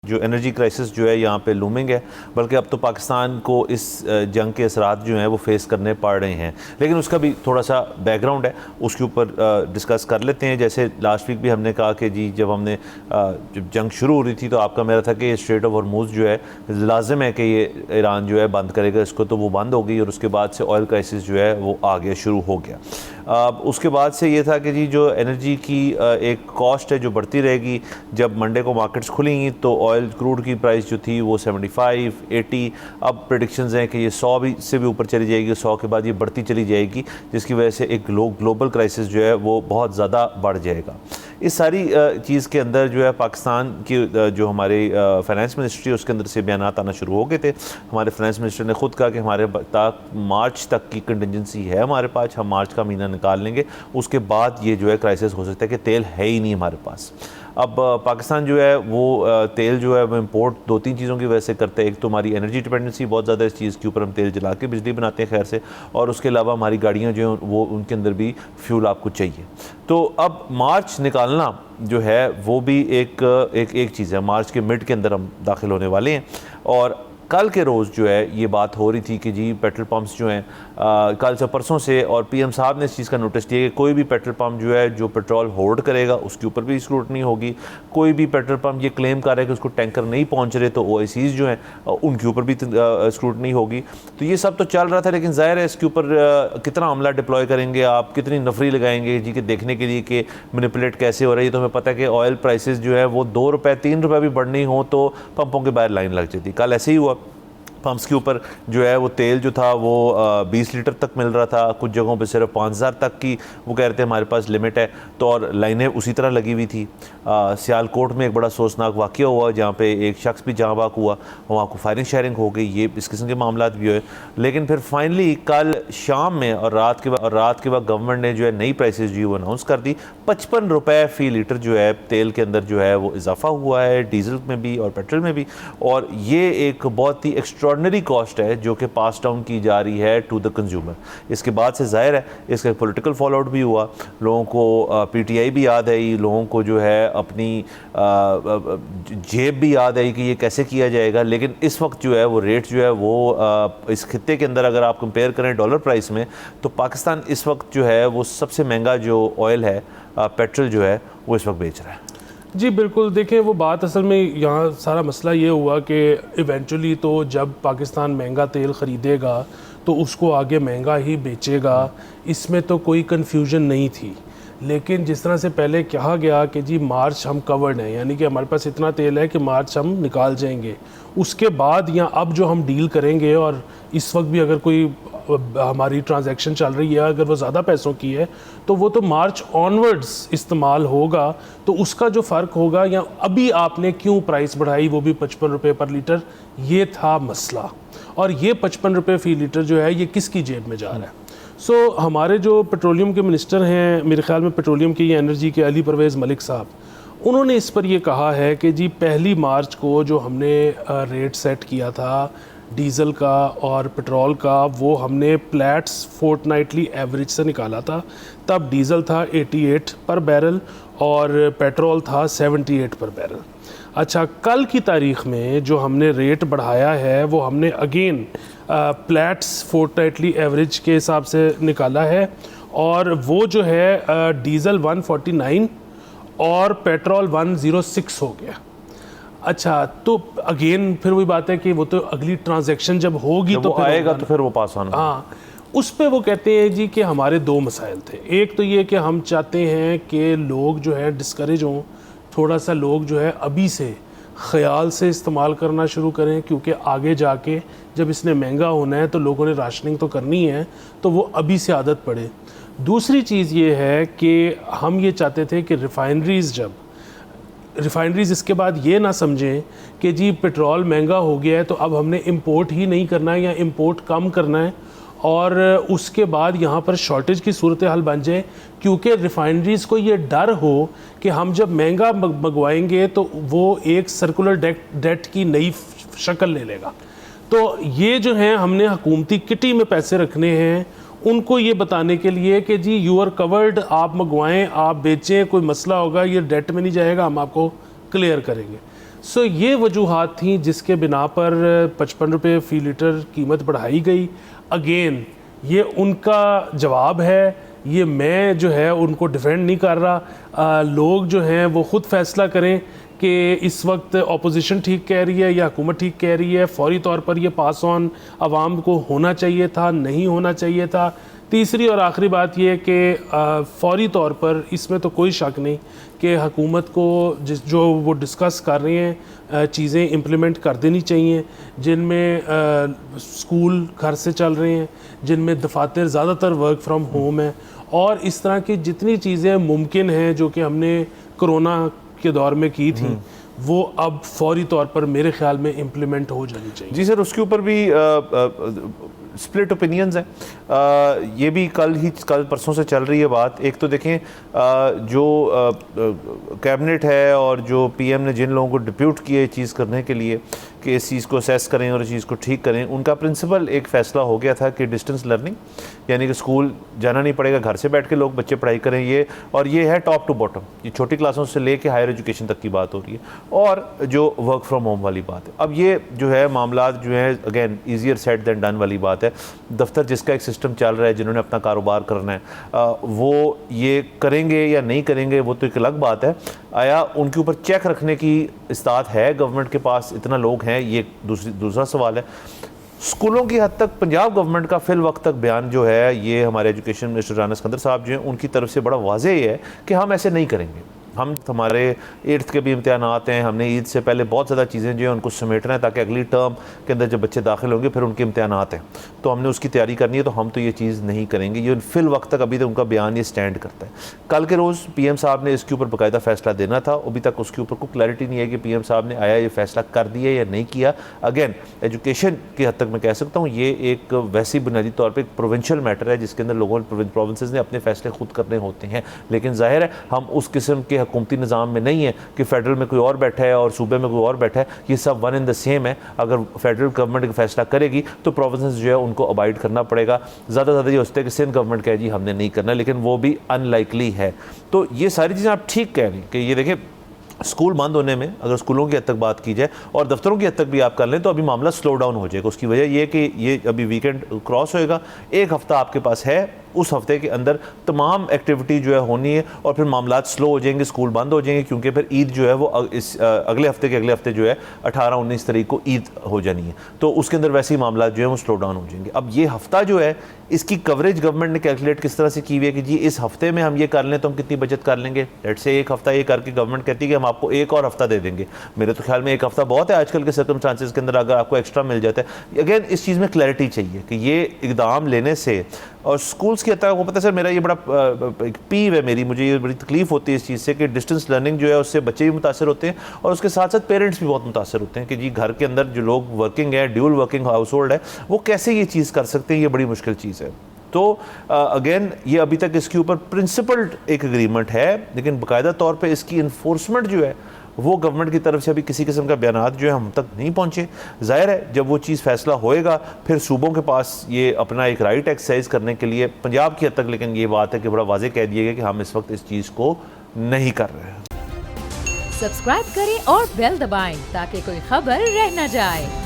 जो energy crisis जो है यहाँ पे लूमिंग है, बल्कि अब तो पाकिस्तान को इस जंग के असरात जो हैं वो फेस करने पड़ रहे हैं। लेकिन उसका भी थोड़ा सा बैकग्राउंड है, उसके ऊपर डिस्कस कर लेते हैं। जैसे लास्ट वीक भी हमने कहा कि जी जब हमने जब जंग शुरू हो रही थी तो आपका मेरा था कि ये स्ट्रेट ऑफ हॉर्मूज़ जो है लाजिम है कि ये ईरान जो है बंद करेगा इसको, तो वो बंद हो गई और उसके बाद से ऑयल क्राइसिस जो है वो आगे शुरू हो गया। उसके बाद से ये था कि जी जो एनर्जी की एक कॉस्ट है जो बढ़ती रहेगी। जब मंडे को मार्केट्स खुलेंगी तो ऑयल क्रूड की प्राइस जो थी वो 75, 80, अब प्रेडिक्शंस हैं कि ये 100 भी से भी ऊपर चली जाएगी, 100 के बाद ये बढ़ती चली जाएगी, जिसकी वजह से एक ग्लोबल क्राइसिस जो है वो बहुत ज़्यादा बढ़ जाएगा। इस सारी चीज़ के अंदर जो है पाकिस्तान की जो हमारे फाइनेंस मिनिस्ट्री उसके अंदर से बयान आना शुरू हो गए थे। हमारे फाइनेंस मिनिस्टर ने खुद कहा कि हमारे मार्च तक की कंटिजेंसी है हमारे पास, हम मार्च का महीना निकाल लेंगे, उसके बाद ये जो है क्राइसिस हो सकता है कि तेल है ही नहीं हमारे पास। अब पाकिस्तान जो है वो तेल जो है वो इम्पोर्ट 2-3 चीज़ों की वजह से करते हैं। एक तो हमारी एनर्जी डिपेंडेंसी बहुत ज़्यादा इस चीज़ के ऊपर, हम तेल जला के बिजली बनाते हैं खैर से, और उसके अलावा हमारी गाड़ियाँ जो हैं वो उनके अंदर भी फ्यूल आपको चाहिए। तो अब मार्च निकालना जो है वो भी एक चीज़ है। मार्च के मिड के अंदर हम दाखिल होने वाले हैं और कल के रोज़ जो है ये बात हो रही थी कि जी पेट्रोल पंप्स जो हैं कल से परसों से, और पीएम साहब ने इस चीज़ का नोटिस दिया कि कोई भी पेट्रोल पंप जो है जो पेट्रोल होल्ड करेगा उसके ऊपर भी स्क्रूटनी होगी। कोई भी पेट्रोल पंप ये क्लेम कर रहा है कि उसको टैंकर नहीं पहुंच रहे तो ओआईसीज़ जो हैं उनके ऊपर भी स्क्रूटनी होगी। तो ये सब तो चल रहा था, लेकिन ज़ाहिर है इसके ऊपर कितना अमला डिप्लॉय करेंगे आप, कितनी नफरी लगाएंगे जी के देखने के लिए कि मैनिपुलेट कैसे हो रही है। तो हमें पता है कि ऑयल प्राइसेस जो है वो 2 रुपये 3 रुपये भी बढ़नी हो तो पंपों के बाहर लाइन लग जाती। कल ऐसे ही हुआ, पम्प्स के ऊपर जो है वो तेल जो था वो 20 लीटर तक मिल रहा था, कुछ जगहों पे सिर्फ 5000 तक की वो कह रहे थे हमारे पास लिमिट है। तो और लाइनें उसी तरह लगी हुई थी। सियालकोट में एक बड़ा अफसोसनाक वाक़या हुआ जहाँ पे एक शख्स भी जहाँ बाक हुआ, वहाँ को फायरिंग शायरिंग हो गई, ये इस किस्म के मामला भी हुए। लेकिन फिर फाइनली कल शाम में और रात के बाद गवर्नमेंट ने जो है नई प्राइसेस जो वो अनाउंस कर दी। 55 रुपये फ़ी लीटर जो है तेल के अंदर जो है वो इजाफा हुआ है, डीजल में भी और पेट्रोल में भी। और ये एक बहुत ही एक्स्ट्रॉर्डनरी कॉस्ट है जो कि पास डाउन की जा रही है टू द कंज्यूमर। इसके बाद से जाहिर है इसका पॉलिटिकल फॉल आउट भी हुआ, लोगों को पीटीआई भी याद आई, लोगों को जो है अपनी जेब भी याद आई कि ये कैसे किया जाएगा। लेकिन इस वक्त जो है वो रेट जो है वो इस खित्ते के अंदर अगर आप कंपेयर करें डॉलर प्राइस में तो पाकिस्तान इस वक्त जो है वो सबसे महंगा जो ऑयल है पेट्रोल जो है वो इस वक्त बेच रहा है। जी बिल्कुल, देखिए वो बात असल में यहाँ सारा मसला ये हुआ कि इवेंचुअली तो जब पाकिस्तान महंगा तेल ख़रीदेगा तो उसको आगे महंगा ही बेचेगा, इसमें तो कोई कन्फ्यूजन नहीं थी। लेकिन जिस तरह से पहले कहा गया कि जी मार्च हम कवर्ड हैं, यानी कि हमारे पास इतना तेल है कि मार्च हम निकाल जाएंगे, उसके बाद या अब जो हम डील करेंगे, और इस वक्त भी अगर कोई हमारी ट्रांजैक्शन चल रही है अगर वो ज़्यादा पैसों की है तो वो तो मार्च ऑनवर्ड्स इस्तेमाल होगा, तो उसका जो फ़र्क होगा या अभी आपने क्यों प्राइस बढ़ाई वो भी 55 रुपये पर लीटर, ये था मसला। और ये 55 रुपये फ़ी लीटर जो है ये किसकी जेब में जा रहा है? हमारे जो पेट्रोलियम के मिनिस्टर हैं, मेरे ख्याल में पेट्रोलियम की या एनर्जी के अली परवेज़ मलिक साहब, उन्होंने इस पर ये कहा है कि जी 1 मार्च को जो हमने रेट सेट किया था डीज़ल का और पेट्रोल का, वो हमने प्लैट्स फोर्टनाइटली एवरेज से निकाला था। तब डीज़ल था 88 पर बैरल और पेट्रोल था 78 पर बैरल। अच्छा, कल की तारीख़ में जो हमने रेट बढ़ाया है वो हमने अगेन प्लैट्स फोर्टनाइटली एवरेज के हिसाब से निकाला है, और वो जो है डीज़ल 149 और पेट्रोल 106 हो गया। अच्छा, तो अगेन फिर वही बात है कि वो तो अगली ट्रांजैक्शन जब होगी तो फिर आएगा तो फिर वो पास ऑन। हाँ, उस पे वो कहते हैं जी कि हमारे 2 मसाइल थे। एक तो ये कि हम चाहते हैं कि लोग जो है डिस्करेज हों, थोड़ा सा लोग जो है अभी से ख़याल से इस्तेमाल करना शुरू करें, क्योंकि आगे जाके जब इसने महंगा होना है तो लोगों ने राशनिंग तो करनी है, तो वो अभी से आदत पड़े। दूसरी चीज़ ये है कि हम ये चाहते थे कि रिफ़ाइनरीज़ इसके बाद ये ना समझें कि जी पेट्रोल महंगा हो गया है तो अब हमने इंपोर्ट ही नहीं करना है या इंपोर्ट कम करना है, और उसके बाद यहाँ पर शॉर्टेज की सूरत हाल बन जाए, क्योंकि रिफ़ाइनरीज़ को ये डर हो कि हम जब महंगा मंगवाएंगे तो वो एक सर्कुलर डेट की नई शक्ल ले लेगा। तो ये जो है हमने हुकूमती किटी में पैसे रखने हैं उनको ये बताने के लिए कि जी यू आर कवर्ड, आप मंगवाएं, आप बेचें, कोई मसला होगा ये डेट में नहीं जाएगा, हम आपको क्लियर करेंगे। सो ये वजूहात थी जिसके बिना पर 55 रुपये फ़ी लीटर कीमत बढ़ाई गई। अगेन ये उनका जवाब है, ये मैं जो है उनको डिफेंड नहीं कर रहा। लोग जो हैं वो ख़ुद फैसला करें कि इस वक्त अपोजिशन ठीक कह रही है या हुकूमत ठीक कह रही है। फौरी तौर पर ये पास ऑन आवाम को होना चाहिए था, नहीं होना चाहिए था। तीसरी और आखिरी बात यह कि फौरी तौर पर इसमें तो कोई शक नहीं कि हुकूमत को जो वो डिस्कस कर रहे हैं चीज़ें इम्प्लीमेंट कर देनी चाहिए, जिनमें स्कूल घर से चल रहे हैं, जिनमें दफातर ज़्यादातर वर्क फ्रॉम होम है, और इस तरह की जितनी चीज़ें मुमकिन हैं जो कि हमने कोरोना के दौर में की थी वो अब फौरी तौर पर मेरे ख्याल में इम्प्लीमेंट हो जानी चाहिए। जी सर, उसके ऊपर भी स्प्लिट ओपिनियंस हैं। ये भी कल परसों से चल रही है बात। एक तो देखें जो कैबिनेट है और जो पीएम ने जिन लोगों को डिप्यूट किए चीज़ करने के लिए कि इस चीज़ को असेस करें और इस चीज़ को ठीक करें, उनका प्रिंसिपल एक फ़ैसला हो गया था कि डिस्टेंस लर्निंग, यानी कि स्कूल जाना नहीं पड़ेगा, घर से बैठ के लोग बच्चे पढ़ाई करें। और ये है टॉप टू बॉटम, ये छोटी क्लासों से लेके हायर एजुकेशन तक की बात हो रही है। और जो वर्क फ्रॉम होम वाली बात है, अब ये जो है मामला जो है again easier said than done वाली बात है। दफ्तर जिसका एक सिस्टम चल रहा है, जिन्होंने अपना कारोबार करना है, वो ये करेंगे या नहीं करेंगे वो तो एक अलग बात है। आया उनके ऊपर चेक रखने की इस्तात है गवर्नमेंट के पास, इतना लोग हैं, ये दूसरा सवाल है। स्कूलों की हद तक पंजाब गवर्नमेंट का फिल वक्त तक बयान जो है, ये हमारे एजुकेशन मिनिस्टर राना सिकंदर साहब जो हैं उनकी तरफ से बड़ा वाज़ेह है कि हम ऐसे नहीं करेंगे। हमारे 8th के भी इम्तिहानात हैं, हमने ईद से पहले बहुत ज़्यादा चीज़ें जो हैं उनको समेटना है ताकि अगली टर्म के अंदर जब बच्चे दाखिल होंगे फिर उनके इम्तिहानात हैं, तो हमने उसकी तैयारी करनी है, तो हम तो ये चीज़ नहीं करेंगे। ये फिल वक्त तक अभी तक उनका बयान ये स्टैंड करता है। कल के रोज़ पीएम साहब ने इसके ऊपर बाकायदा फ़ैसला देना था, अभी तक उसके ऊपर कोई क्लैरिटी नहीं है कि पीएम साहब ने आया ये फ़ैसला कर दिया या नहीं किया। अगेन एजुकेशन की हद तक मैं कह सकता हूँ ये एक वैसी बुनियादी तौर पर एक प्रोविंशियल मैटर है जिसके अंदर लोगों प्रोविंसेस ने अपने फ़ैसले खुद करने होते हैं, लेकिन ज़ाहिर है हम उस किस्म के हुकूमती निज़ाम में नहीं है कि फेडरल में कोई और बैठा है और सूबे में कोई और बैठा है। ये सब वन इन द सेम है। अगर फेडरल गवर्नमेंट का फैसला करेगी तो प्रोविंसेस जो है उनको अवॉइड करना पड़ेगा। ज़्यादा ये होता है कि सिंध गवर्नमेंट कहे जी हमने नहीं करना, लेकिन वो भी अनलाइकली है। तो ये सारी चीज़ें आप ठीक कह रही हैं कि ये देखें स्कूल बंद होने में अगर स्कूलों की हद तक बात की जाए और दफ्तरों की हद तक भी आप कर लें तो अभी मामला स्लो डाउन हो जाएगा। उसकी वजह ये कि ये अभी वीकेंड क्रॉस होएगा, एक हफ़्ता आपके पास है, उस हफ्ते के अंदर तमाम एक्टिविटी जो है होनी है और फिर मामलात स्लो हो जाएंगे, स्कूल बंद हो जाएंगे, क्योंकि फिर ईद जो है वो इस अगले हफ्ते जो है 18-19 तारीख को ईद हो जानी है, तो उसके अंदर वैसे ही मामला जो है वो स्लो डाउन हो जाएंगे। अब ये हफ्ता जो है इसकी कवरेज गवर्नमेंट ने कैलकुलेट किस तरह से की हुई है कि जी इस हफ्ते में हम ये कर लें तो हम कितनी बचत कर लेंगे। लेट से एक हफ्ता ये करके गवर्नमेंट कहती है कि हम आपको एक और हफ्ता दे देंगे। मेरे तो ख्याल में एक हफ्ता बहुत है आजकल के सर्कमस्टांसेस के अंदर, अगर आपको एक्स्ट्रा मिल जाता है। अगेन इस चीज़ में क्लैरिटी चाहिए कि ये इकदाम लेने से, और स्कूल्स की अतः को पता है सर, मेरा ये बड़ा एक पीव है मेरी, मुझे ये बड़ी तकलीफ होती है इस चीज़ से कि डिस्टेंस लर्निंग जो है उससे बच्चे भी मुतासर होते हैं और उसके साथ साथ पेरेंट्स भी बहुत मुतासर होते हैं कि जी घर के अंदर जो लोग वर्किंग है, ड्यूल वर्किंग हाउस होल्ड है, वो कैसे ये चीज़ कर सकते हैं, ये बड़ी मुश्किल चीज़ है। तो अगेन ये अभी तक इसके ऊपर प्रिंसिपल्ड एक एग्रीमेंट है, लेकिन बाकायदा तौर पर इसकी इन्फोर्समेंट जो है वो गवर्नमेंट की तरफ से अभी किसी किस्म का बयानात जो है हम तक नहीं पहुँचे। ज़ाहिर है जब वो चीज़ फैसला होएगा फिर सूबों के पास ये अपना एक राइट एक्सरसाइज करने के लिए पंजाब की हद तक, लेकिन ये बात है कि बड़ा वाज़ेह कह दिया गया कि हम इस वक्त इस चीज़ को नहीं कर रहे हैं। सब्सक्राइब करें और बेल दबाएं ताकि कोई खबर रह न जाए।